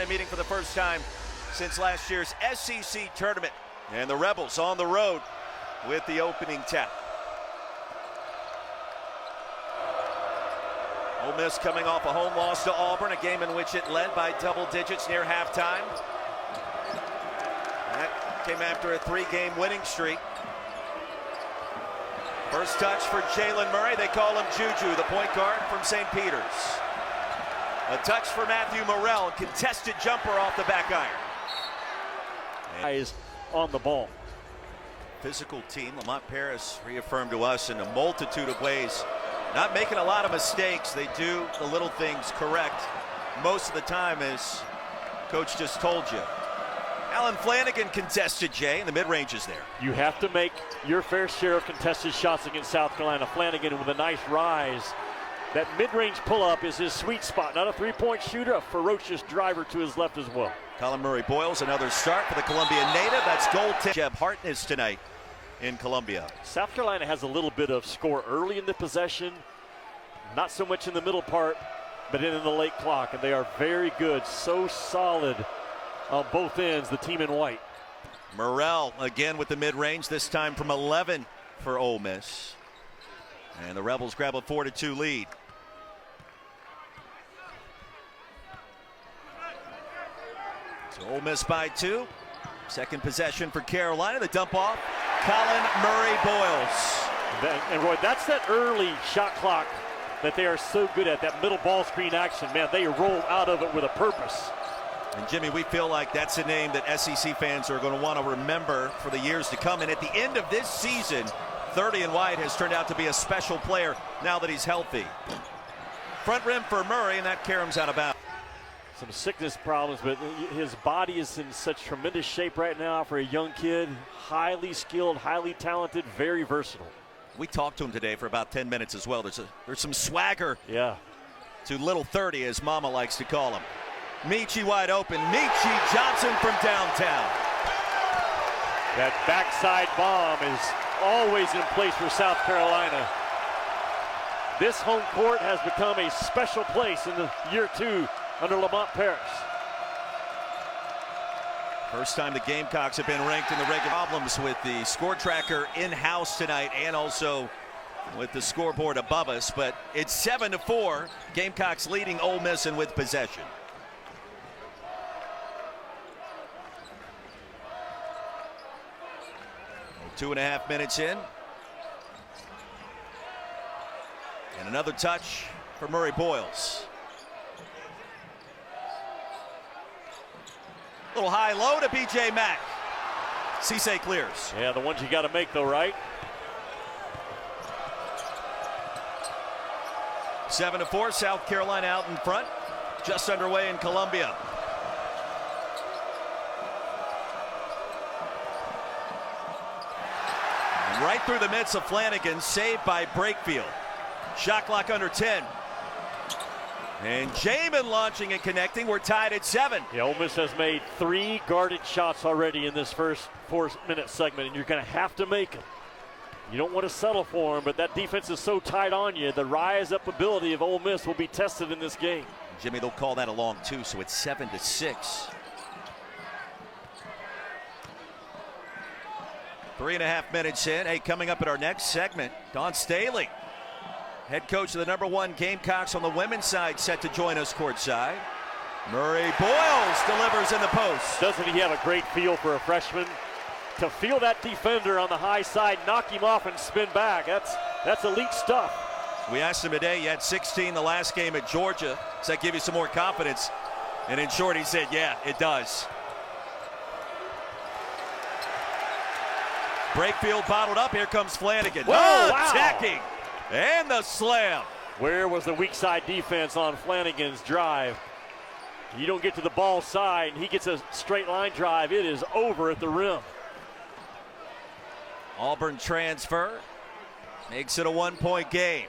Meeting for the first time since last year's SEC tournament. And the Rebels on the road with the opening tap. Ole Miss coming off a home loss to Auburn, a game in which it led by double digits near halftime. That came after a 3-game winning streak. First touch for Jalen Murray. They call him Juju, the point guard from St. Peter's. A touch for Matthew Morrell, contested jumper off the back iron. Eyes on the ball. Physical team. Lamont Paris reaffirmed to us in a multitude of ways. Not making a lot of mistakes. They do the little things correct most of the time, as Coach just told you. Alan Flanagan contested, Jay, and the mid-range is there. You have to make your fair share of contested shots against South Carolina. Flanagan with a nice rise. That mid-range pull-up is his sweet spot. Not a three-point shooter, a ferocious driver to his left as well. Colin Murray-Boyles, another start for the Columbia native. That's goaltender Jeb Hartness tonight in Columbia. South Carolina has a little bit of score early in the possession, not so much in the middle part, but in the late clock, and they are very good, so solid on both ends, the team in white. Morrell again with the mid-range, this time from 11 for Ole Miss. And the Rebels grab a 4-2 lead. So Ole Miss by 2. Second possession for Carolina. The dump off. Colin Murray-Boyles. And Roy, that's that early shot clock that they are so good at, that middle ball screen action. Man, they roll out of it with a purpose. And Jimmy, we feel like that's a name that SEC fans are going to want to remember for the years to come. And at the end of this season, 30 and White has turned out to be a special player now that he's healthy. Front rim for Murray, and that caroms out of bounds. Some sickness problems, but his body is in such tremendous shape right now for a young kid. Highly skilled, highly talented, very versatile. We talked to him today for about 10 minutes as well. There's some swagger to little 30, as Mama likes to call him. Michi wide open. Michi Johnson from downtown. That backside bomb is always in place for South Carolina. This home court has become a special place in the year 2 under Lamont Paris. First time the Gamecocks have been ranked in the regular. Problems with the score tracker in-house tonight and also with the scoreboard above us, but it's 7-4. Gamecocks leading Ole Miss and with possession. Two and a half minutes in. And another touch for Murray-Boyles. Little high-low to B.J. Mack. Cisse clears. Yeah, the ones you got to make, though, right? 7-4, South Carolina out in front. Just underway in Columbia. And right through the midst of Flanagan, saved by Brakefield. Shot clock under 10. And Jamin launching and connecting. We're tied at 7. Yeah, Ole Miss has made 3 guarded shots already in this first 4-minute segment, and you're going to have to make them. You don't want to settle for them, but that defense is so tight on you. The rise-up ability of Ole Miss will be tested in this game. Jimmy, they'll call that a long 2, so it's 7-6. 3.5 minutes in. Hey, coming up in our next segment, Dawn Staley, head coach of the #1 Gamecocks on the women's side, set to join us courtside. Murray-Boyles delivers in the post. Doesn't he have a great feel for a freshman? To feel that defender on the high side, knock him off and spin back, that's elite stuff. We asked him today, you had 16 the last game at Georgia. Does that give you some more confidence? And in short, he said, yeah, it does. Brakefield bottled up. Here comes Flanagan. Whoa, wow. Attacking. And the slam. Where was the weak side defense on Flanagan's drive? You don't get to the ball side, and he gets a straight line drive. It is over at the rim. Auburn transfer makes it a 1-point game.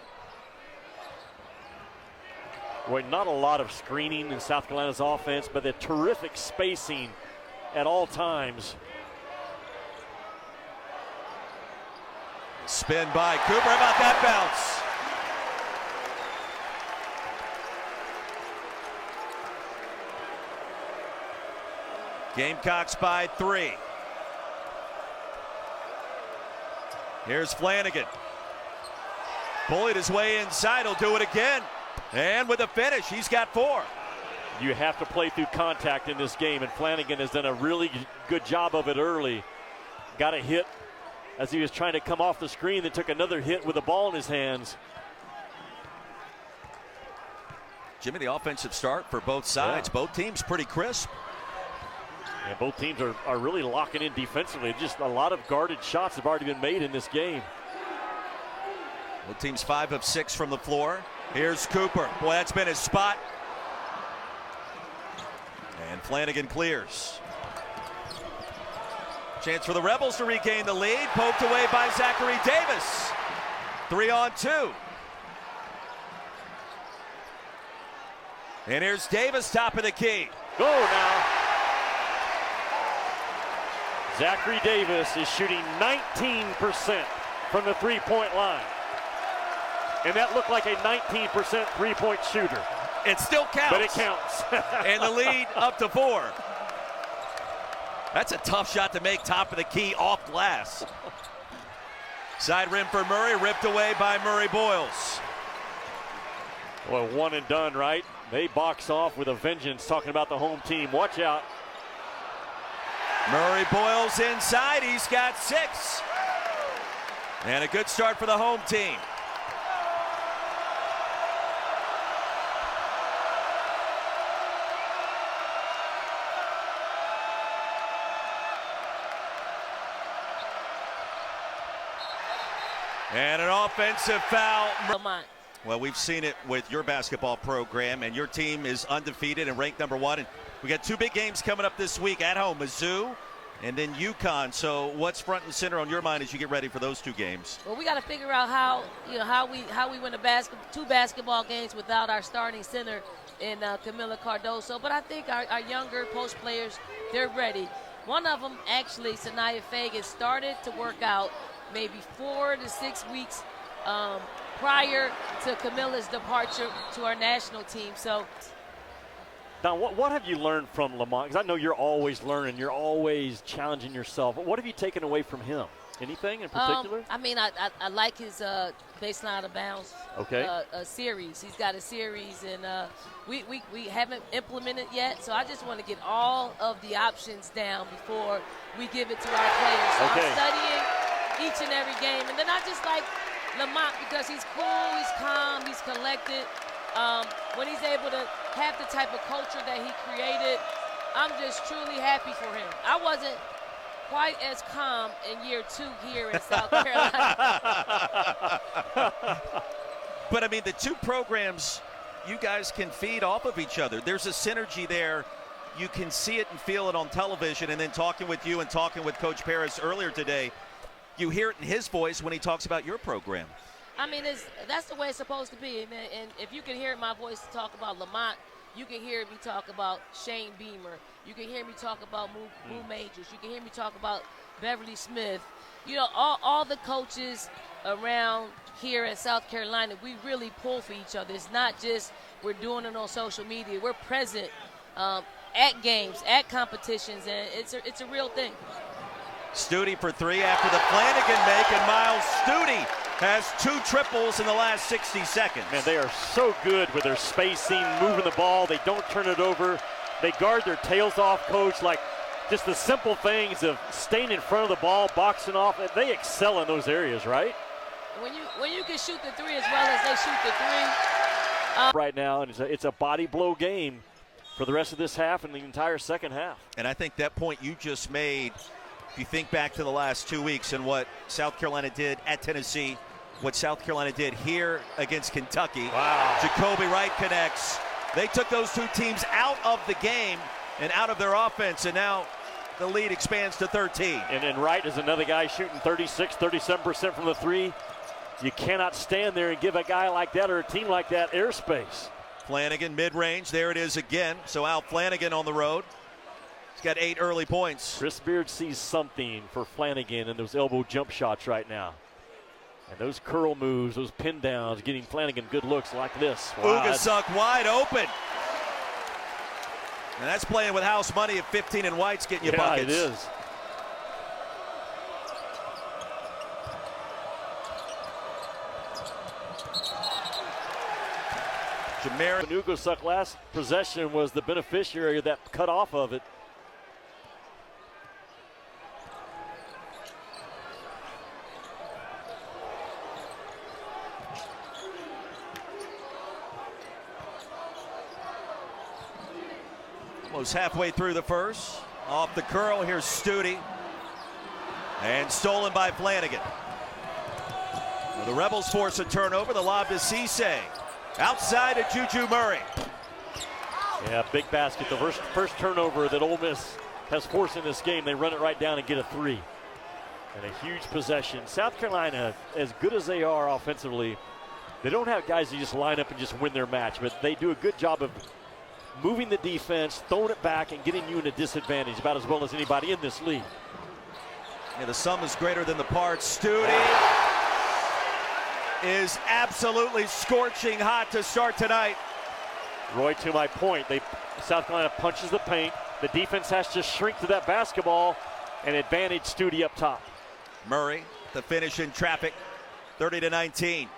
Boy, not a lot of screening in South Carolina's offense, but the terrific spacing at all times. Spin by Cooper. How about that bounce? Gamecocks by 3. Here's Flanagan. Bullied his way inside. He'll do it again. And with a finish, he's got 4. You have to play through contact in this game, and Flanagan has done a really good job of it early. Got a hit as he was trying to come off the screen, then took another hit with the ball in his hands. Jimmy, the offensive start for both sides. Yeah. Both teams pretty crisp. And both teams are really locking in defensively. Just a lot of guarded shots have already been made in this game. Both teams 5 of 6 from the floor. Here's Cooper. Boy, that's been his spot. And Flanagan clears. Chance for the Rebels to regain the lead. Poked away by Zachary Davis. 3-on-2. And here's Davis, top of the key. Go now. Zachary Davis is shooting 19% from the three-point line. And that looked like a 19% three-point shooter. It still counts. But it counts. And the lead up to 4. That's a tough shot to make, top of the key, off glass. Side rim for Murray, ripped away by Murray Boyles. Well, one and done, right? They box off with a vengeance, talking about the home team. Watch out. Murray Boyles inside, he's got 6. And a good start for the home team. And an offensive foul. Well, we've seen it with your basketball program, and your team is undefeated and ranked number 1. And we got 2 big games coming up this week at home, Mizzou and then UConn. So what's front and center on your mind as you get ready for those 2 games? Well, we got to figure out how we win 2 basketball games without our starting center in Camila Cardoso. But I think our younger post players, they're ready. One of them, actually, Sanaya Fagan, started to work out maybe 4 to 6 weeks prior to Camilla's departure to our national team. So, now, what have you learned from Lamont? Because I know you're always learning, you're always challenging yourself. What have you taken away from him? Anything in particular? I mean, I like his baseline out of bounds series. He's got a series, and we haven't implemented yet. So I just want to get all of the options down before we give it to our players. So I'm studying each and every game, and then I just like Lamont because he's cool, he's calm, he's collected. When he's able to have the type of culture that he created, I'm just truly happy for him. I wasn't quite as calm in year 2 here in South Carolina. But I mean, the 2 programs, you guys can feed off of each other. There's a synergy there. You can see it and feel it on television, and then talking with you and talking with Coach Paris earlier today, you hear it in his voice when he talks about your program. I mean, that's the way it's supposed to be. And if you can hear my voice talk about Lamont, you can hear me talk about Shane Beamer. You can hear me talk about Moo Majors. You can hear me talk about Beverly Smith. You know, all the coaches around here at South Carolina, we really pull for each other. It's not just we're doing it on social media. We're present at games, at competitions, and it's a real thing. Stute for 3 after the Flanagan make, and Miles Stute has 2 triples in the last 60 seconds. Man, they are so good with their spacing, moving the ball. They don't turn it over. They guard their tails off, Coach. Like just the simple things of staying in front of the ball, boxing off. They excel in those areas, right? When you can shoot the 3 as well as they shoot the 3. Right now, and it's a body blow game for the rest of this half and the entire second half. And I think that point you just made, if you think back to the last 2 weeks and what South Carolina did at Tennessee, what South Carolina did here against Kentucky. Wow. Jacoby Wright connects. They took those 2 teams out of the game and out of their offense, and now the lead expands to 13. And then Wright is another guy shooting 36, 37% from the 3. You cannot stand there and give a guy like that or a team like that airspace. Flanagan mid-range, there it is again. So Al Flanagan on the road. He's got 8 early points. Chris Beard sees something for Flanagan in those elbow jump shots right now. And those curl moves, those pin downs, getting Flanagan good looks like this. Wow, Ugasuk wide open. And that's playing with house money if 15 and white's getting you yeah, buckets. It is. Jamari Nugusuk last possession was the beneficiary of that cut off of it. Almost halfway through the first. Off the curl, here's Stute. And stolen by Flanagan. Well, the Rebels force a turnover. The lob to Cisse. Outside to Juju Murray. Yeah, big basket. The first turnover that Ole Miss has forced in this game. They run it right down and get a three. And a huge possession. South Carolina, as good as they are offensively, they don't have guys who just line up and just win their match. But they do a good job of moving the defense, throwing it back, and getting you in a disadvantage about as well as anybody in this league. Yeah, the sum is greater than the parts. Stute is absolutely scorching hot to start tonight. Roy, to my point, South Carolina punches the paint. The defense has to shrink to that basketball and advantage Stute up top. Murray, the finish in traffic, 30-19.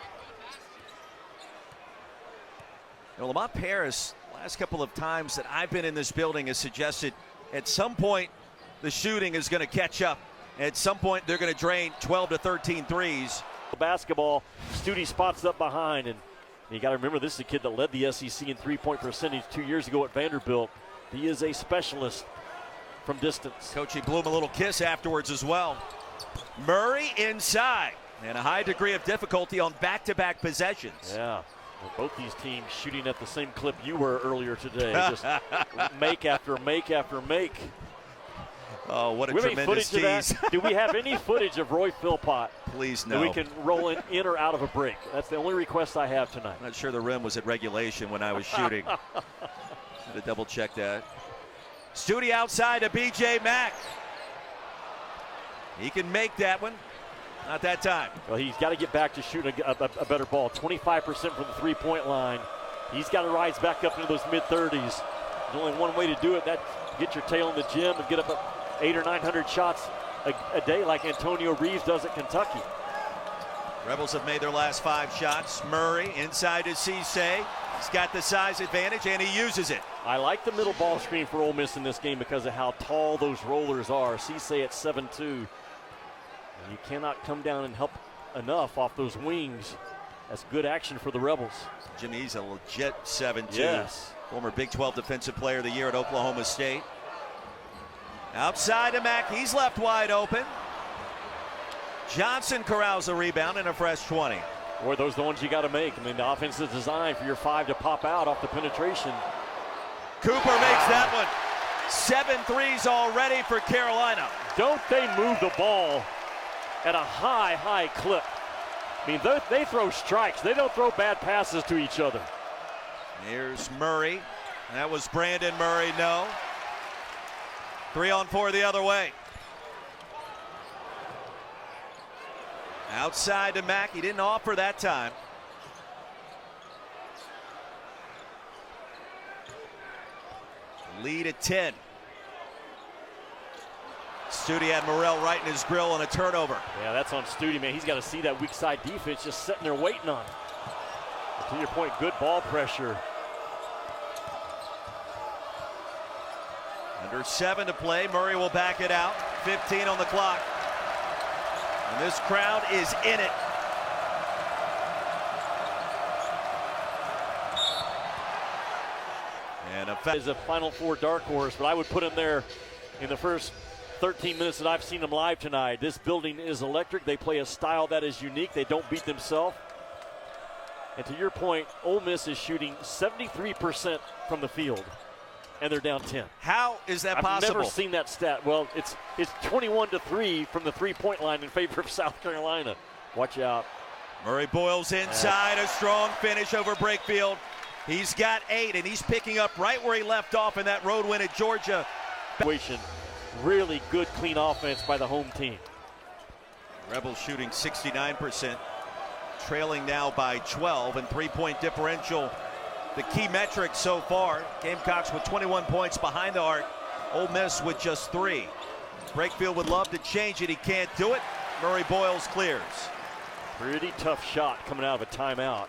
Lamont Paris, last couple of times that I've been in this building, has suggested at some point the shooting is going to catch up. At some point they're going to drain 12 to 13 threes. Basketball, Stute spots up behind, and you got to remember this is a kid that led the SEC in three-point percentage 2 years ago at Vanderbilt. He is a specialist from distance. Coach, he blew him a little kiss afterwards as well. Murray inside, and a high degree of difficulty on back-to-back possessions. Yeah, well, both these teams shooting at the same clip you were earlier today. Just make after make after make. Oh, what a tremendous tease. Do we have any footage of Roy Philpott? Please, no. That we can roll in or out of a break? That's the only request I have tonight. I'm not sure the rim was at regulation when I was shooting. Should have double checked that. Stute outside to B.J. Mack. He can make that one. Not that time. Well, he's got to get back to shooting a better ball. 25% from the three-point line. He's got to rise back up into those mid-30s. There's only one way to do it. That's get your tail in the gym and get up at 800 or 900 shots a day like Antonio Reeves does at Kentucky. Rebels have made their last 5 shots. Murray inside to Cisse. He's got the size advantage, and he uses it. I like the middle ball screen for Ole Miss in this game because of how tall those rollers are. Cisse at 7'2". And you cannot come down and help enough off those wings. That's good action for the Rebels. Jimmy's a legit 7'2". Yes. Former Big 12 Defensive Player of the Year at Oklahoma State. Outside to Mack, he's left wide open. Johnson corrals a rebound and a fresh 20. Boy, those are the ones you got to make. I mean, the offense is designed for your 5 to pop out off the penetration. Cooper makes that one. 7 threes already for Carolina. Don't they move the ball at a high clip? I mean, they throw strikes. They don't throw bad passes to each other. Here's Murray. That was Brandon Murray, no. 3-on-4 the other way. Outside to Mack. He didn't offer that time. Lead at 10. Stute had Morrell right in his grill on a turnover. Yeah, that's on Stute, man. He's got to see that weak side defense just sitting there waiting on him. But to your point, good ball pressure. Under 7 to play. Murray will back it out. 15 on the clock. And this crowd is in it. And is a Final Four dark horse, but I would put him there in the first 13 minutes that I've seen them live tonight. This building is electric. They play a style that is unique. They don't beat themselves. And to your point, Ole Miss is shooting 73% from the field, and they're down 10. How is that possible? I've never seen that stat. Well, it's 21-3 from the three-point line in favor of South Carolina. Watch out. Murray Boyles inside, a strong finish over Brakefield. He's got 8, and he's picking up right where he left off in that road win at Georgia. Really good, clean offense by the home team. Rebels shooting 69%, trailing now by 12, and three-point differential the key metrics so far. Gamecocks with 21 points behind the arc. Ole Miss with just 3. Brakefield would love to change it. He can't do it. Murray Boyles clears. Pretty tough shot coming out of a timeout.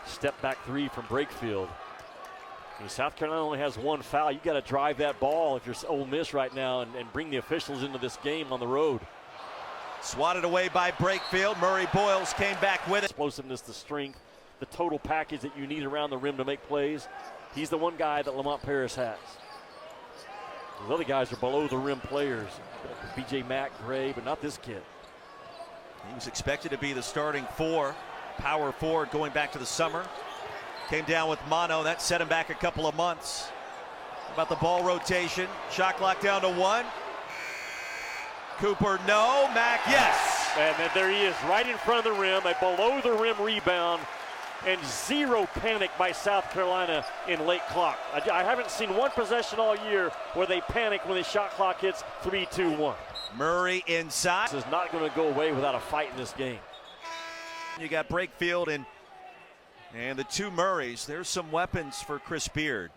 Step back 3 from Brakefield. I mean, South Carolina only has 1 foul. You got to drive that ball if you're Ole Miss right now and bring the officials into this game on the road. Swatted away by Brakefield. Murray Boyles came back with it. Explosiveness, the strength, the total package that you need around the rim to make plays. He's the one guy that Lamont Paris has. Those other guys are below the rim players. B.J. Mack, Gray, but not this kid. He was expected to be the starting power forward going back to the summer. Came down with mono. That set him back a couple of months. About the ball rotation. Shot clock down to 1. Cooper, no. Mack, yes. And there he is, right in front of the rim, a below the rim rebound, and 0 panic by South Carolina in late clock. I haven't seen one possession all year where they panic when the shot clock hits 3-2-1. Murray inside. This is not going to go away without a fight in this game. You got Brakefield and the 2 Murrays. There's some weapons for Chris Beard.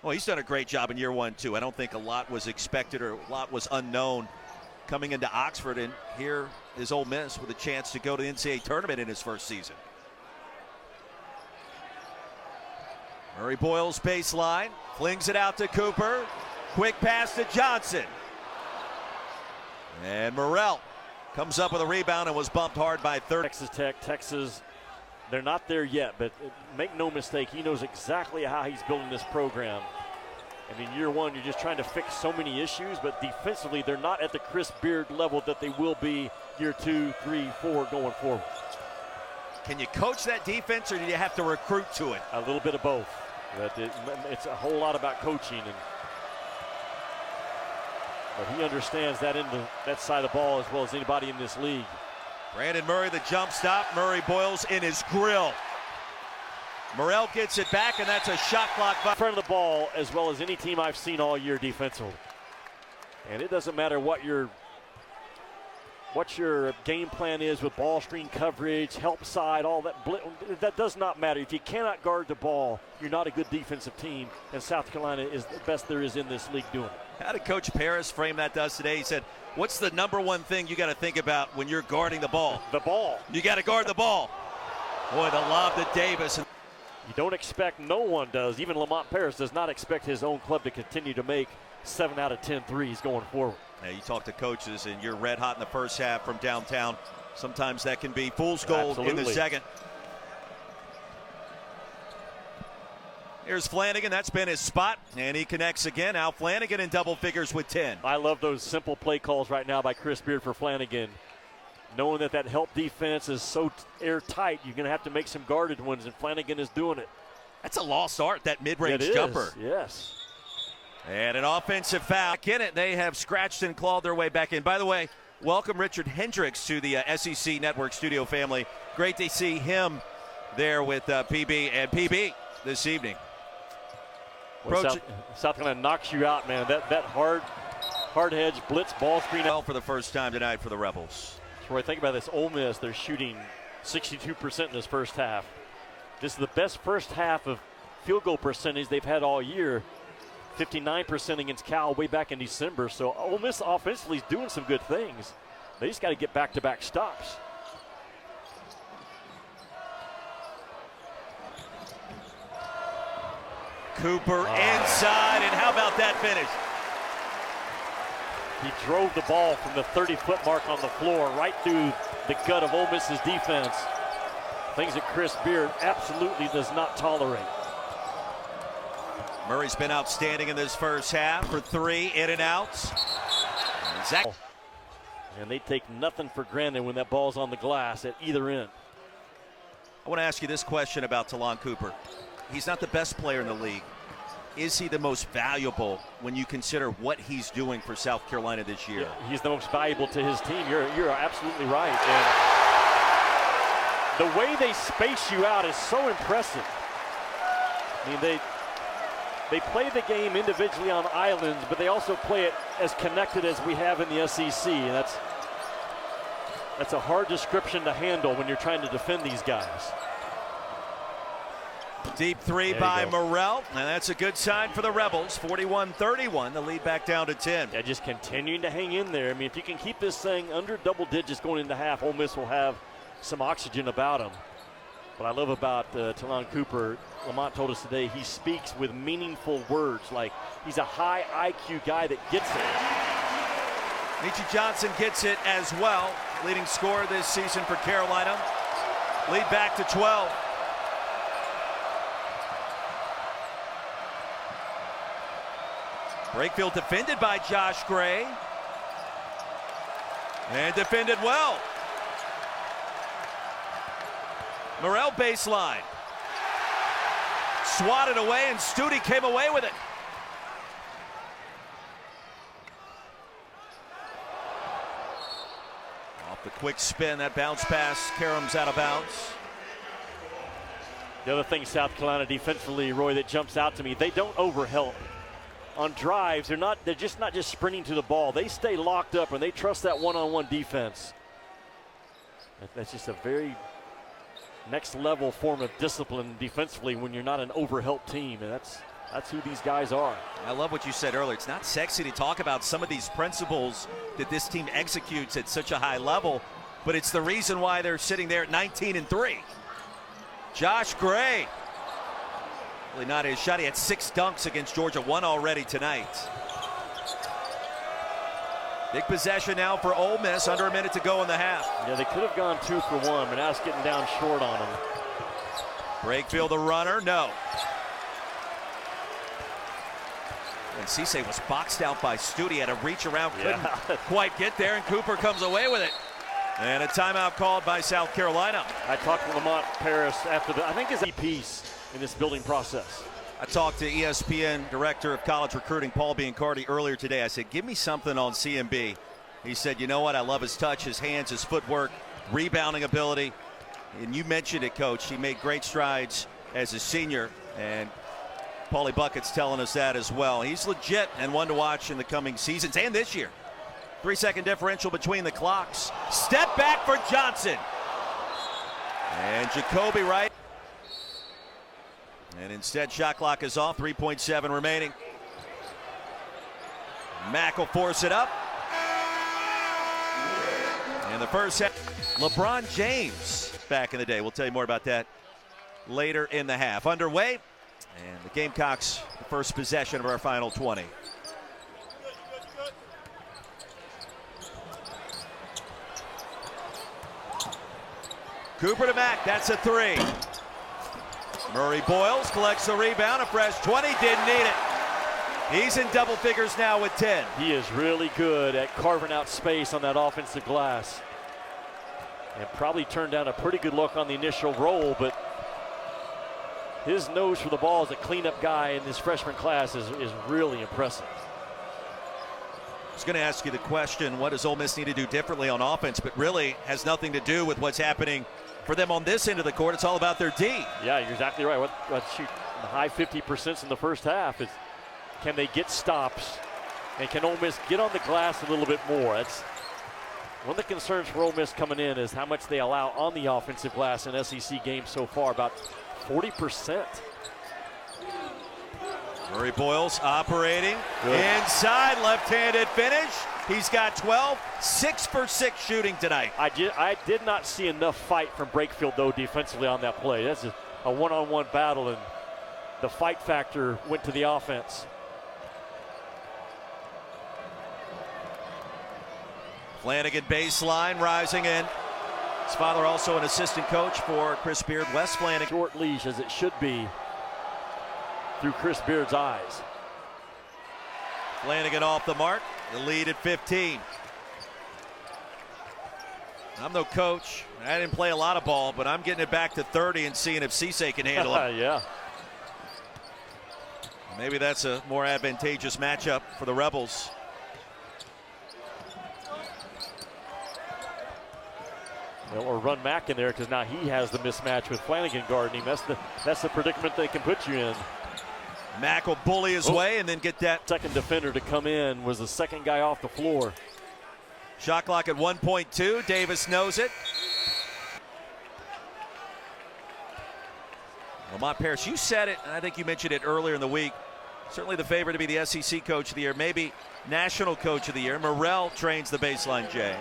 Well, he's done a great job in year 1, too. I don't think a lot was expected or a lot was unknown coming into Oxford, and here is Ole Miss with a chance to go to the NCAA tournament in his first season. Murray Boyles baseline, flings it out to Cooper. Quick pass to Johnson. And Morrell comes up with a rebound and was bumped hard by Texas Tech, they're not there yet, but make no mistake, he knows exactly how he's building this program. I mean, year 1, you're just trying to fix so many issues, but defensively, they're not at the Chris Beard level that they will be year 2, 3, 4 going forward. Can you coach that defense, or do you have to recruit to it? A little bit of both. It's a whole lot about coaching, but he understands that that side of the ball as well as anybody in this league. Brandon Murray, the jump stop. Murray Boyles in his grill. Morrell gets it back, and that's a shot clock. In front of the ball as well as any team I've seen all year defensively. And it doesn't matter what your game plan is with ball screen coverage, help side, all that. That does not matter. If you cannot guard the ball, you're not a good defensive team, and South Carolina is the best there is in this league doing it. How did Coach Paris frame that to us today? He said, what's the number 1 thing you got to think about when you're guarding the ball? The ball. You got to guard the ball. Boy, the lob to Davis. You don't expect, no one does, even Lamont Paris does not expect his own club to continue to make 7 out of 10 threes going forward. Now, you talk to coaches, and you're red hot in the first half from downtown. Sometimes that can be fool's gold. Absolutely. In the second. Here's Flanagan. That's been his spot, and he connects again. Al Flanagan in double figures with 10. I love those simple play calls right now by Chris Beard for Flanagan. Knowing that help defense is so airtight, you're going to have to make some guarded ones, and Flanagan is doing it. That's a lost art, that mid-range jumper. Yes. And an offensive foul. Back in it, they have scratched and clawed their way back in. By the way, welcome Richard Hendricks to the SEC Network studio family. Great to see him there with PB and PB this evening. Well, South Carolina knocks you out, man. That hard hedge blitz ball screen. Well, for the first time tonight for the Rebels. Troy, think about this. Ole Miss, they're shooting 62% in this first half. This is the best first half of field goal percentage they've had all year. 59% against Cal way back in December. So Ole Miss offensively is doing some good things. They just got to get back-to-back stops. Cooper inside, and how about that finish? He drove the ball from the 30-foot mark on the floor right through the gut of Ole Miss's defense. Things that Chris Beard absolutely does not tolerate. Murray's been outstanding in this first half for 3 in and outs. And they take nothing for granted when that ball's on the glass at either end. I want to ask you this question about Talon Cooper. He's not the best player in the league. Is he the most valuable when you consider what he's doing for South Carolina this year? Yeah, he's the most valuable to his team. You're absolutely right. And the way they space you out is so impressive. I mean, they play the game individually on islands, but they also play it as connected as we have in the SEC. And that's a hard description to handle when you're trying to defend these guys. Deep three by Morrell, and that's a good sign for the Rebels. 41-31, the lead back down to 10. Yeah, just continuing to hang in there. I mean, if you can keep this thing under double digits going into half, Ole Miss will have some oxygen about them. What I love about Talon Cooper, Lamont told us today, he speaks with meaningful words. Like, he's a high IQ guy that gets it. Meechie Johnson gets it as well. Leading scorer this season for Carolina. Lead back to 12. Brakefield defended by Josh Gray. And defended well. Morrell baseline. Swatted away, and Stute came away with it. Off the quick spin, that bounce pass, Karams out of bounds. The other thing South Carolina defensively, Roy, that jumps out to me, they don't overhelp. On drives, they're just not just sprinting to the ball. They stay locked up and they trust that one-on-one defense. That's just a very next level form of discipline defensively when you're not an overhelp team, and that's who these guys are. I love what you said earlier. It's not sexy to talk about some of these principles that this team executes at such a high level, but it's the reason why they're sitting there at 19-3. Josh Gray. Really not his shot. He had 6 dunks against Georgia, 1 already tonight. Big possession now for Ole Miss, under a minute to go in the half. Yeah, they could have gone 2 for 1, but now it's getting down short on them. Brakefield the runner, no. And Cisse was boxed out by Stute, had to reach around, couldn't quite get there, and Cooper comes away with it. And a timeout called by South Carolina. I talked to Lamont Paris after I think his piece in this building process. I talked to ESPN Director of College Recruiting, Paul Biancardi, earlier today. I said, give me something on CMB. He said, you know what? I love his touch, his hands, his footwork, rebounding ability. And you mentioned it, Coach. He made great strides as a senior, and Paulie Bucket's telling us that as well. He's legit and one to watch in the coming seasons and this year. 3-second differential between the clocks. Step back for Johnson. And Jacoby Wright. And instead, shot clock is off, 3.7 remaining. Mack will force it up. And the first half, LeBron James back in the day. We'll tell you more about that later in the half. Underway, and the Gamecocks, the first possession of our final 20. Cooper to Mack, that's a 3. Murray Boyles collects the rebound, a fresh 20, didn't need it. He's in double figures now with 10. He is really good at carving out space on that offensive glass. And probably turned down a pretty good look on the initial roll, but his nose for the ball as a cleanup guy in this freshman class is really impressive. I was going to ask you the question, what does Ole Miss need to do differently on offense, but really has nothing to do with what's happening for them on this end of the court. It's all about their D. Yeah, you're exactly right. What shoot the high 50% in the first half. Can they get stops? And can Ole Miss get on the glass a little bit more? That's one of the concerns for Ole Miss coming in, is how much they allow on the offensive glass in SEC games so far, about 40%. Murray Boyles operating inside, left-handed finish. He's got 12, 6 for 6 shooting tonight. I did not see enough fight from Brakefield, though, defensively on that play. That's a one-on-one battle, and the fight factor went to the offense. Flanagan baseline, rising in. His father also an assistant coach for Chris Beard. Wes Flanagan. Short leash, as it should be, through Chris Beard's eyes. Flanagan off the mark. The lead at 15. I'm no coach. I didn't play a lot of ball, but I'm getting it back to 30 and seeing if Cisse can handle it. Yeah. Maybe that's a more advantageous matchup for the Rebels. Well, or run Mack in there, because now he has the mismatch with Flanagan guarding him. That's the predicament they can put you in. Mack will bully his way and then get that. Second defender to come in was the second guy off the floor. Shot clock at 1.2. Davis knows it. Lamont Paris, you said it, and I think you mentioned it earlier in the week. Certainly the favorite to be the SEC Coach of the Year, maybe National Coach of the Year. Morrell trains the baseline, Jay.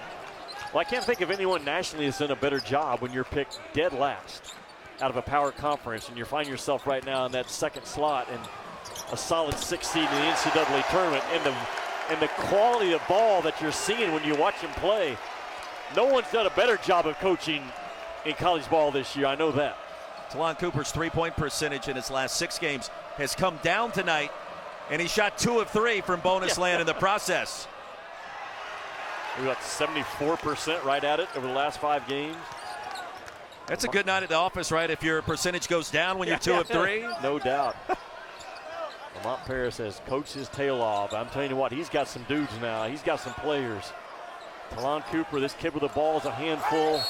Well, I can't think of anyone nationally that's done a better job when you're picked dead last out of a power conference, and you find yourself right now in that second slot and a solid 6 seed in the NCAA tournament, and the quality of ball that you're seeing when you watch him play. No one's done a better job of coaching in college ball this year. I know that. Talon Cooper's three-point percentage in his last 6 games has come down tonight, and he shot 2 of 3 from bonus land in the process. We got 74% right at it over the last 5 games. That's a good night at the office, right? If your percentage goes down when you're 2 of 3. No doubt. Lamont Paris has coached his tail off. I'm telling you what, he's got some dudes now. He's got some players. Talon Cooper, this kid with the ball is a handful,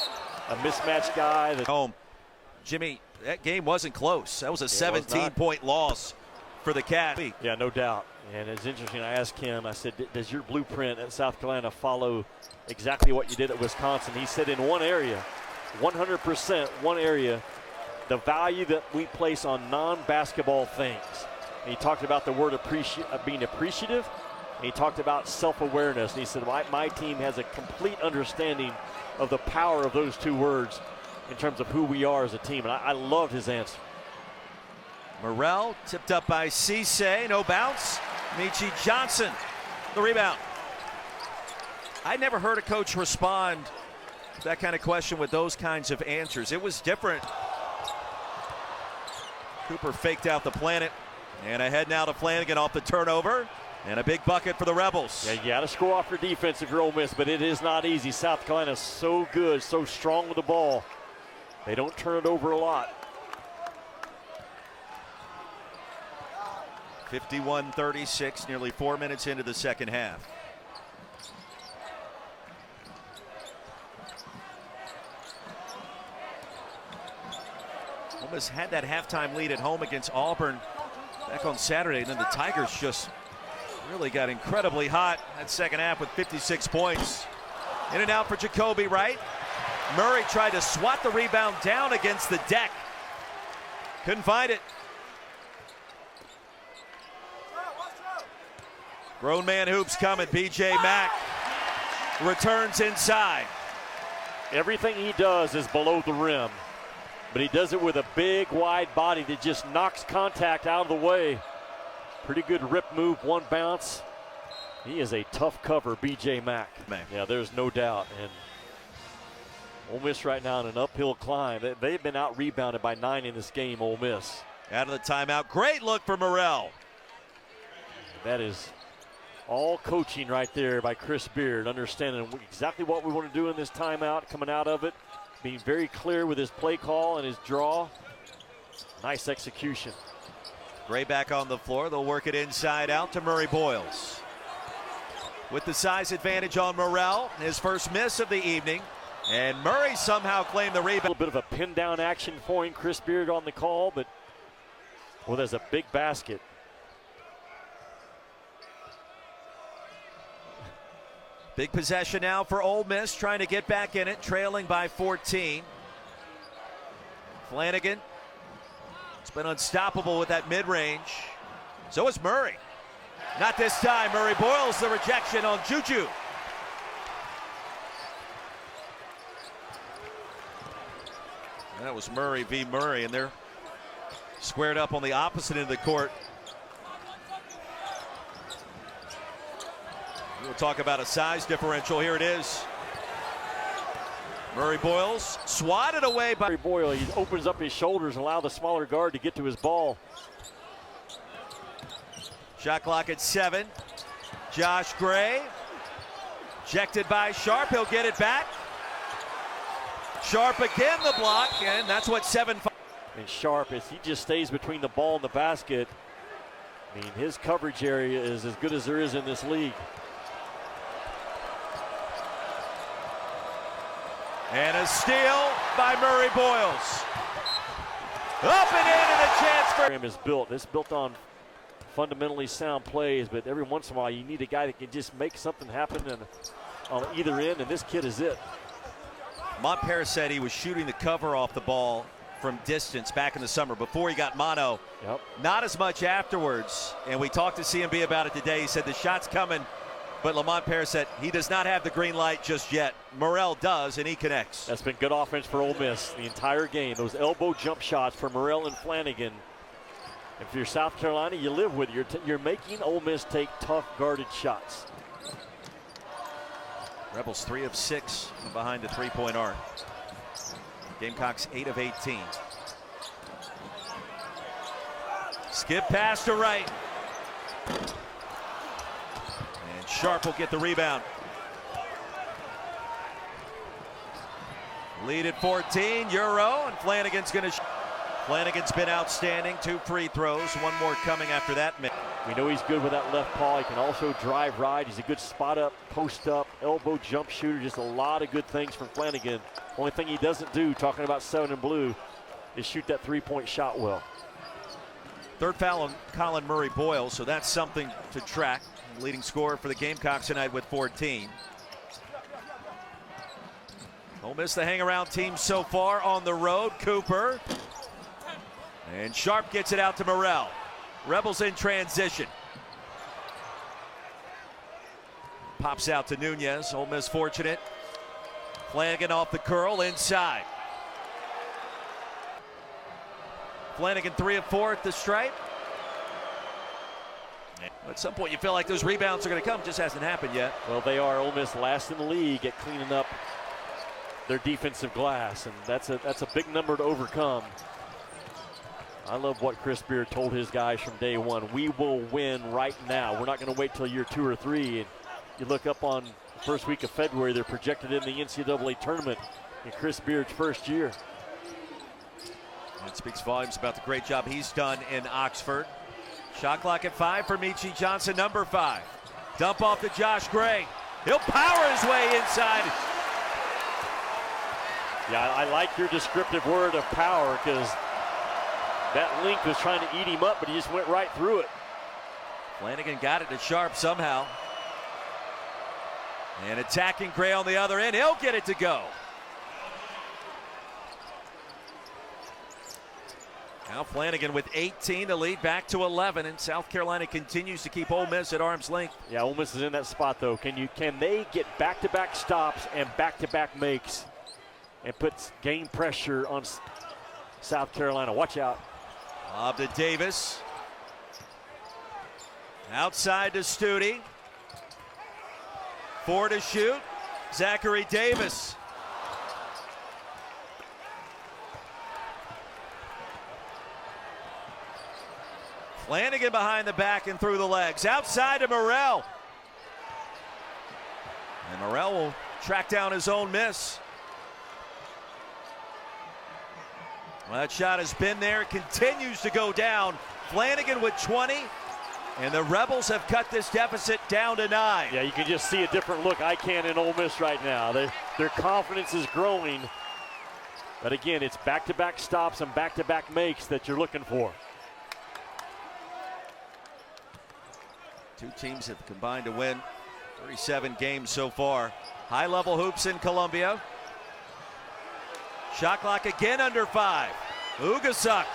a mismatched guy. Home. Jimmy, that game wasn't close. That was a 17-point loss for the Cats. Yeah, no doubt. And it's interesting, I asked him, I said, does your blueprint at South Carolina follow exactly what you did at Wisconsin? He said in one area, 100% one area, the value that we place on non-basketball things. And he talked about the word being appreciative, and he talked about self-awareness. And he said, my team has a complete understanding of the power of those 2 words in terms of who we are as a team. And I loved his answer. Morrell tipped up by Cisse, no bounce. Michi Johnson, the rebound. I never heard a coach respond to that kind of question with those kinds of answers. It was different. Cooper faked out the planet, and ahead now to Flanigan off the turnover, and a big bucket for the Rebels. Yeah, you got to score off your defense if you're Ole Miss, but it is not easy. South Carolina's so good, so strong with the ball. They don't turn it over a lot. 51-36, nearly 4 minutes into the second half. Ole Miss had that halftime lead at home against Auburn back on Saturday, and then the Tigers just really got incredibly hot that second half with 56 points. In and out for Jacoby Wright. Murray tried to swat the rebound down against the deck. Couldn't find it. Grown man hoops coming. BJ Mack returns inside. Everything he does is below the rim, but he does it with a big, wide body that just knocks contact out of the way. Pretty good rip move, 1 bounce. He is a tough cover, BJ Mack. Yeah, there's no doubt. And Ole Miss right now in an uphill climb. They've been out-rebounded by 9 in this game, Ole Miss. Out of the timeout. Great look for Morrell. That is all coaching right there by Chris Beard, understanding exactly what we want to do in this timeout, coming out of it, being very clear with his play call and his draw. Nice execution. Gray back on the floor. They'll work it inside out to Murray Boyles. With the size advantage on Morrell, his first miss of the evening. And Murray somehow claimed the rebound. A little bit of a pin down action for him, Chris Beard on the call, but well, there's a big basket. Big possession now for Ole Miss, trying to get back in it, trailing by 14. Flanigan has been unstoppable with that mid-range. So is Murray. Not this time. Murray Boyles the rejection on Juju. That was Murray v. Murray, and they're squared up on the opposite end of the court. We'll talk about a size differential. Here it is. Murray Boyles swatted away by Murray Boyle. He opens up his shoulders and allow the smaller guard to get to his ball. Shot clock at 7. Josh Gray. Ejected by Sharp. He'll get it back. Sharp again the block, and that's what 7-5. And Sharp, as he just stays between the ball and the basket, I mean, his coverage area is as good as there is in this league. And a steal by Murray Boyles. Up and in, and a chance for... Is built. It's built on fundamentally sound plays, but every once in a while you need a guy that can just make something happen on either end, and this kid is it. Montpere said he was shooting the cover off the ball from distance back in the summer before he got mono. Yep. Not as much afterwards. And we talked to CMB about it today. He said the shot's coming, but Lamont Paris said he does not have the green light just yet. Morrell does, and he connects. That's been good offense for Ole Miss the entire game. Those elbow jump shots for Morrell and Flanagan. If you're South Carolina, you live with it. You're making Ole Miss take tough guarded shots. Rebels 3 of 6 from behind the three-point arc. Gamecocks 8 of 18. Skip pass to right. And Sharp will get the rebound. Lead at 14, Euro, and Flanagan's going to. Flanagan's been outstanding. 2 free throws, 1 more coming after that. We know he's good with that left paw. He can also drive right. He's a good spot up, post up, elbow jump shooter. Just a lot of good things from Flanagan. Only thing he doesn't do, talking about 7 and blue, is shoot that 3-point shot well. 3rd foul on Colin Murray Boyle, so that's something to track. Leading scorer for the Gamecocks tonight with 14. Ole Miss the hang-around team so far on the road. Cooper. And Sharp gets it out to Morrell. Rebels in transition. Pops out to Nunez. Ole Miss fortunate. Flanagan off the curl inside. Flanagan 3 of 4 at the stripe. At some point you feel like those rebounds are going to come. Just hasn't happened yet. Well, they are Ole Miss last in the league at cleaning up their defensive glass, and that's a big number to overcome. I love what Chris Beard told his guys from day one. We will win right now. We're not going to wait till year 2 or 3. And you look up on the first week of February, they're projected in the NCAA tournament in Chris Beard's first year. It speaks volumes about the great job he's done in Oxford. Shot clock at 5 for Meechie Johnson, number 5. Dump off to Josh Gray. He'll power his way inside. Yeah, I like your descriptive word of power, because that link was trying to eat him up, but he just went right through it. Flanagan got it to Sharp somehow. And attacking Gray on the other end. He'll get it to go. Now Flanagan with 18 to lead back to 11, and South Carolina continues to keep Ole Miss at arm's length. Yeah, Ole Miss is in that spot though. Can they get back-to-back stops and back-to-back makes and put game pressure on South Carolina? Watch out. Lob to Davis. Outside to Stute. 4 to shoot. Zachary Davis. Flanagan behind the back and through the legs. Outside to Morrell. And Morrell will track down his own miss. Well, that shot has been there. It continues to go down. Flanagan with 20. And the Rebels have cut this deficit down to 9. Yeah, you can just see a different look I can in Ole Miss right now. Their confidence is growing. But again, it's back-to-back stops and back-to-back makes that you're looking for. 2 teams have combined to win 37 games so far. High-level hoops in Columbia. Shot clock again under 5. Ugasuk,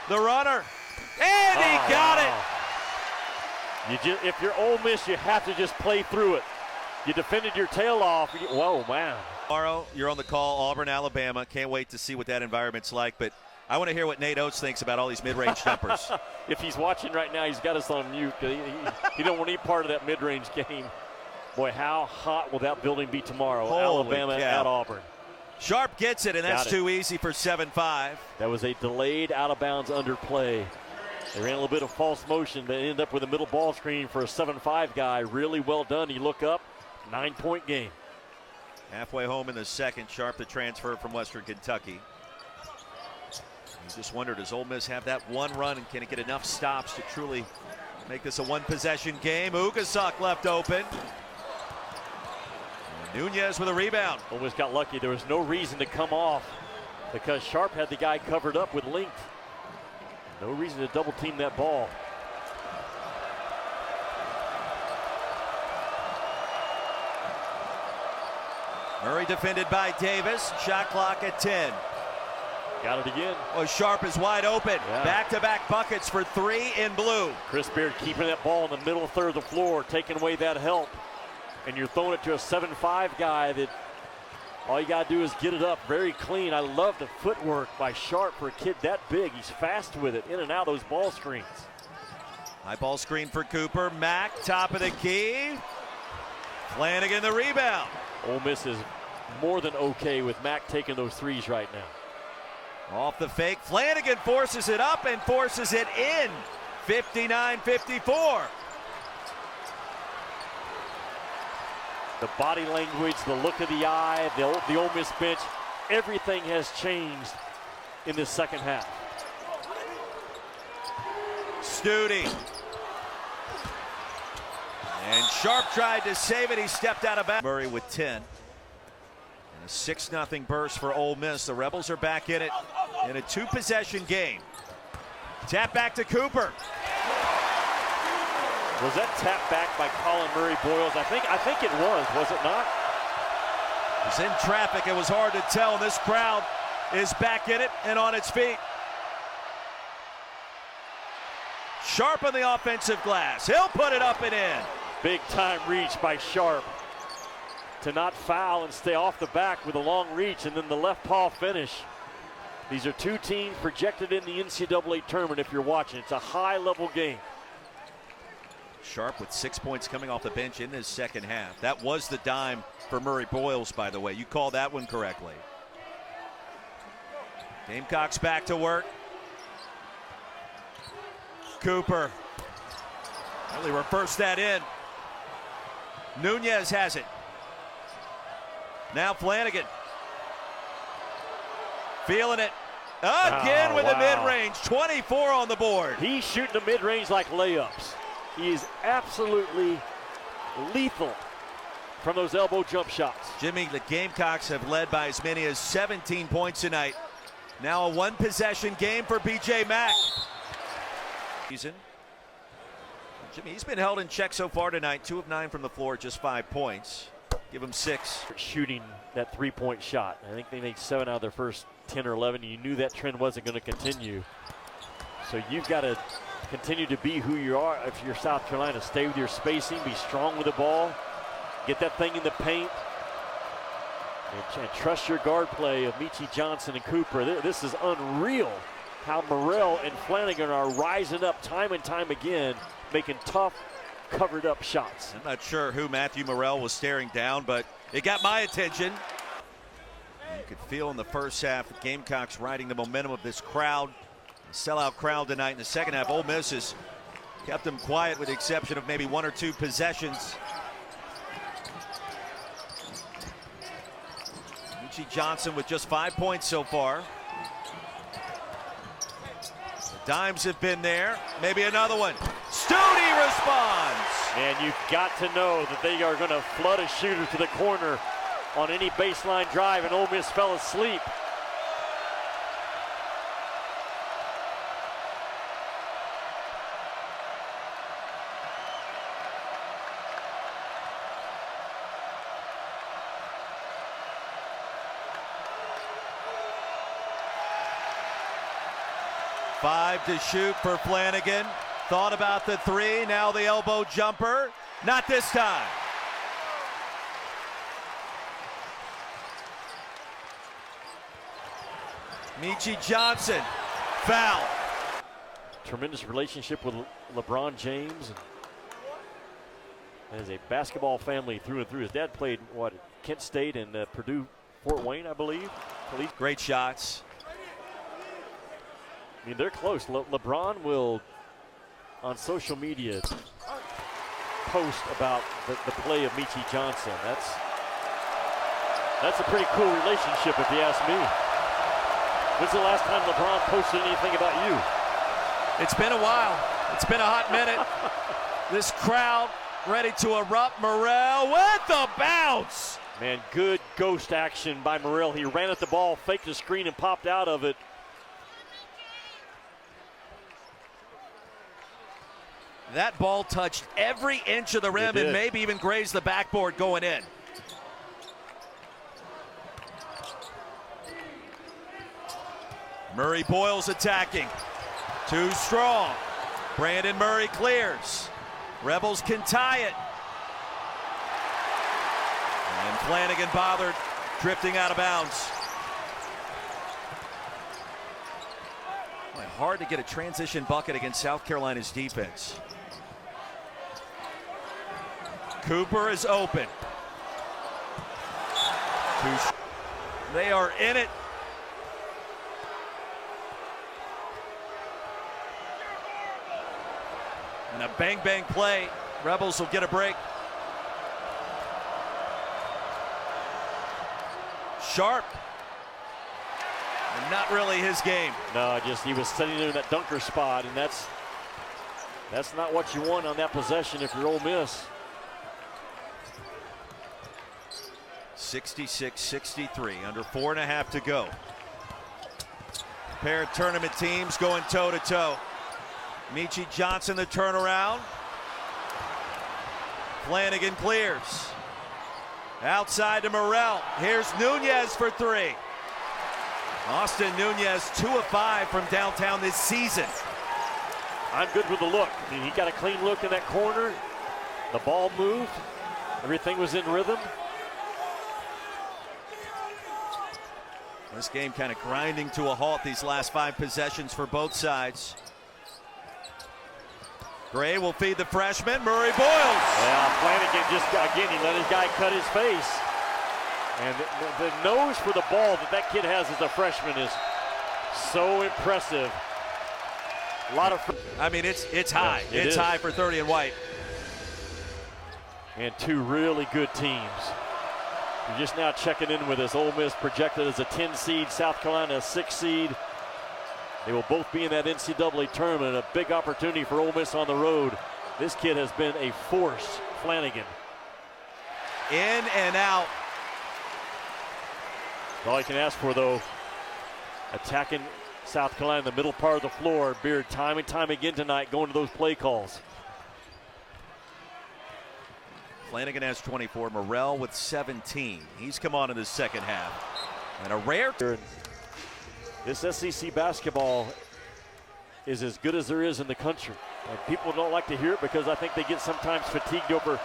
the runner, and he got it. If you're Ole Miss, you have to just play through it. You defended your tail off. Whoa, man. Tomorrow, you're on the call, Auburn, Alabama. Can't wait to see what that environment's like, but I want to hear what Nate Oates thinks about all these mid-range jumpers. If he's watching right now, he's got us on mute. He don't want any part of that mid-range game. Boy, how hot will that building be tomorrow? Holy Alabama cow. at Auburn. Sharp gets it, and that's too easy for 7-5. That was a delayed out-of-bounds underplay. They ran a little bit of false motion, but ended up with a middle ball screen for a 7-5 guy. Really well done. You look up, 9-point game. Halfway home in the second. Sharp, the transfer from Western Kentucky. You just wondered, does Ole Miss have that one run, and can it get enough stops to truly make this a one-possession game? Ugasuk left open. Nunez with a rebound. Ole Miss got lucky. There was no reason to come off because Sharp had the guy covered up with length. No reason to double team that ball. Murray defended by Davis. Shot clock at 10. Got it again. Oh, Sharp is wide open. Yeah. Back-to-back buckets for 3 in blue. Chris Beard keeping that ball in the middle third of the floor, taking away that help. And you're throwing it to a 7'5" guy that all you got to do is get it up very clean. I love the footwork by Sharp for a kid that big. He's fast with it, in and out of those ball screens. High ball screen for Cooper. Mack, top of the key. Flanigan the rebound. Ole Miss is more than okay with Mack taking those threes right now. Off the fake, Flanigan forces it up and forces it in. 59-54. The body language, the look of the eye, the Ole Miss bench, everything has changed in this second half. Stute. And Sharp tried to save it. He stepped out of bounds. Murray with 10. And a 6-0 burst for Ole Miss. The Rebels are back in it in a 2-possession game. Tap back to Cooper. Was that tap back by Colin Murray Boyles? I think it was it not? It was in traffic. It was hard to tell. This crowd is back in it and on its feet. Sharp on the offensive glass. He'll put it up and in. Big time reach by Sharp to not foul and stay off the back with a long reach, and then the left paw finish. These are two teams projected in the NCAA tournament if you're watching. It's a high-level game. Sharp with 6 points coming off the bench in his second half. That was the dime for Murray Boyles, by the way. You called that one correctly. Gamecocks back to work. Cooper. Well, he reversed that in. Nunez has it. Now Flanigan. Feeling it. Again with the mid-range. 24 on the board. He's shooting the mid-range like layups. He is absolutely lethal from those elbow jump shots. Jimmy, the Gamecocks have led by as many as 17 points tonight. Now a 1-possession game for B.J. Mack. Jimmy, he's been held in check so far tonight. 2 of 9 from the floor, just 5 points. Give him 6. Shooting that three-point shot. I think they made 7 out of their first 10 or 11. You knew that trend wasn't going to continue. So you've got to continue to be who you are if you're South Carolina. Stay with your spacing, be strong with the ball, get that thing in the paint, and trust your guard play of Meechie Johnson and Cooper. This is unreal how Morrell and Flanigan are rising up time and time again, making tough, covered up shots. I'm not sure who Matthew Morrell was staring down, but it got my attention. You could feel in the first half the Gamecocks riding the momentum of this crowd. Sellout crowd tonight in the second half. Ole Miss has kept them quiet with the exception of maybe 1 or 2 possessions. Meechie Johnson with just 5 points so far. The dimes have been there. Maybe another one. Stute responds. And you've got to know that they are going to flood a shooter to the corner on any baseline drive, and Ole Miss fell asleep. Five to shoot for Flanigan. Thought about the 3, now the elbow jumper. Not this time. Meechie Johnson, foul. Tremendous relationship with LeBron James. As a basketball family through and through. His dad played, at Kent State and Purdue, Fort Wayne, I believe. Great shots. I mean, they're close. LeBron will, on social media, post about the play of Meechie Johnson. That's a pretty cool relationship, if you ask me. When's the last time LeBron posted anything about you? It's been a while. It's been a hot minute. This crowd ready to erupt. Morrell with the bounce. Man, good ghost action by Morrell. He ran at the ball, faked the screen, and popped out of it. That ball touched every inch of the rim and maybe even grazed the backboard going in. Murray Boyles attacking. Too strong. Brandon Murray clears. Rebels can tie it. And Flanagan bothered, drifting out of bounds. Boy, hard to get a transition bucket against South Carolina's defense. Cooper is open. They are in it. And a bang-bang play. Rebels will get a break. Sharp. And not really his game. No, just he was sitting there in that dunker spot, and that's not what you want on that possession if you're Ole Miss. 66-63, under 4.5 to go. Pair of tournament teams going toe-to-toe. Meechie Johnson the turnaround. Flanagan clears. Outside to Morrell. Here's Nunez for three. Austin Nunez 2 of 5 from downtown this season. I'm good with the look. I mean, he got a clean look in that corner. The ball moved. Everything was in rhythm. This game kind of grinding to a halt these last 5 possessions for both sides. Gray will feed the freshman, Murray Boyles. Yeah, Flanagan just, again, he let his guy cut his face. And the nose for the ball that kid has as a freshman is so impressive. A lot of. I mean, it's high. Yeah, it's high for 30 and white. And 2 really good teams. You're just now checking in with us. Ole Miss projected as a 10 seed, South Carolina a 6 seed. They will both be in that NCAA tournament. A big opportunity for Ole Miss on the road. This kid has been a force, Flanagan. In and out. All you can ask for, though, attacking South Carolina in the middle part of the floor. Beard time and time again tonight going to those play calls. Flanagan has 24. Morrell with 17. He's come on in the second half. And a rare. This SEC basketball is as good as there is in the country. And people don't like to hear it because I think they get sometimes fatigued over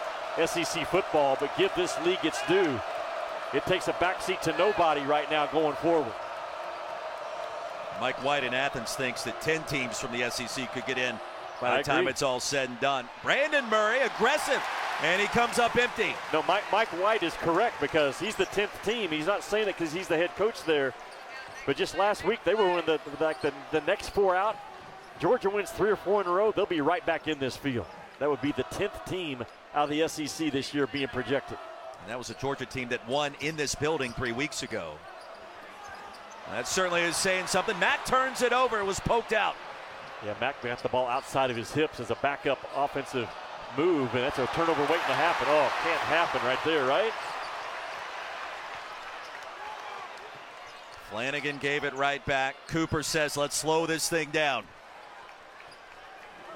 SEC football, but give this league its due. It takes a backseat to nobody right now going forward. Mike White in Athens thinks that 10 teams from the SEC could get in by the time it's all said and done. Brandon Murray, aggressive, and he comes up empty. No, Mike White is correct because he's the 10th team. He's not saying it because he's the head coach there. But just last week, they were in the next 4 out. Georgia wins 3 or 4 in a row. They'll be right back in this field. That would be the 10th team out of the SEC this year being projected. And that was a Georgia team that won in this building 3 weeks ago. That certainly is saying something. Matt turns it over. It was poked out. Yeah, Mack got the ball outside of his hips as a backup offensive move, and that's a turnover waiting to happen. Oh, can't happen right there, right? Flanagan gave it right back. Cooper says, let's slow this thing down.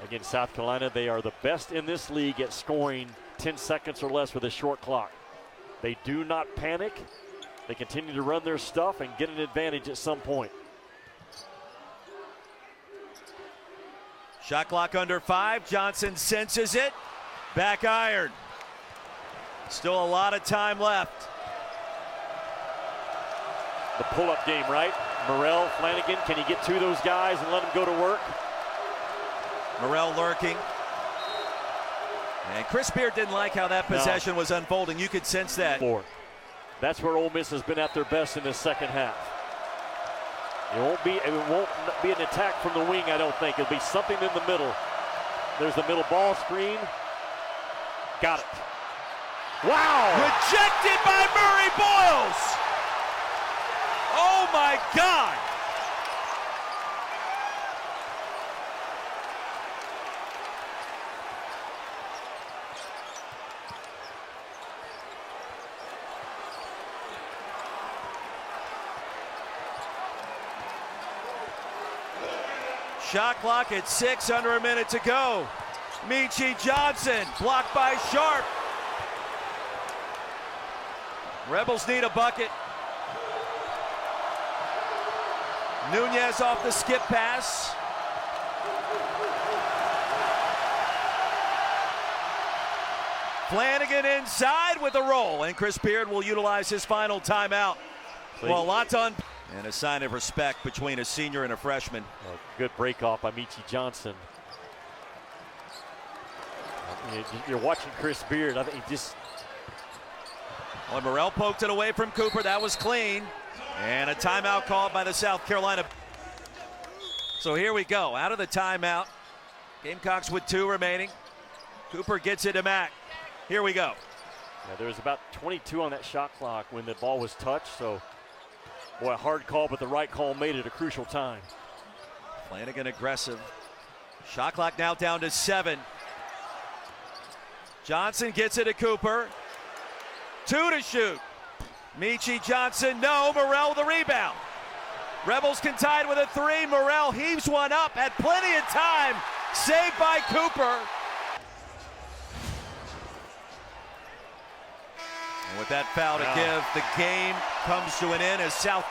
Again, South Carolina, they are the best in this league at scoring 10 seconds or less with a short clock. They do not panic. They continue to run their stuff and get an advantage at some point. Shot clock under 5. Johnson senses it. Back iron. Still a lot of time left. The pull-up game, right? Morrell, Flanagan, can he get to those guys and let them go to work? Morrell lurking. And Chris Beard didn't like how that possession was unfolding. You could sense that. That's where Ole Miss has been at their best in the second half. It won't be an attack from the wing, I don't think. It'll be something in the middle. There's the middle ball screen. Got it. Wow! Rejected by Murray Boyles! Oh my God! Shot clock at 6, under a minute to go. Meechie Johnson, blocked by Sharp. Rebels need a bucket. Nunez off the skip pass. Flanagan inside with a roll, and Chris Beard will utilize his final timeout. Well, a lot done. And a sign of respect between a senior and a freshman. Good break off by Meechie Johnson. You're watching Chris Beard. I think he just. Well, Morrell poked it away from Cooper. That was clean. And a timeout called by the South Carolina. So here we go. Out of the timeout. Gamecocks with 2 remaining. Cooper gets it to Mack. Here we go. Yeah, there was about 22 on that shot clock when the ball was touched. So, boy, a hard call, but the right call made it a crucial time. Flanagan aggressive. Shot clock now down to 7. Johnson gets it to Cooper. 2 to shoot. Meechie Johnson, no. Morrell with the rebound. Rebels can tie it with a 3. Morrell heaves one up at plenty of time. Saved by Cooper. And with that foul to give, the game comes to an end as South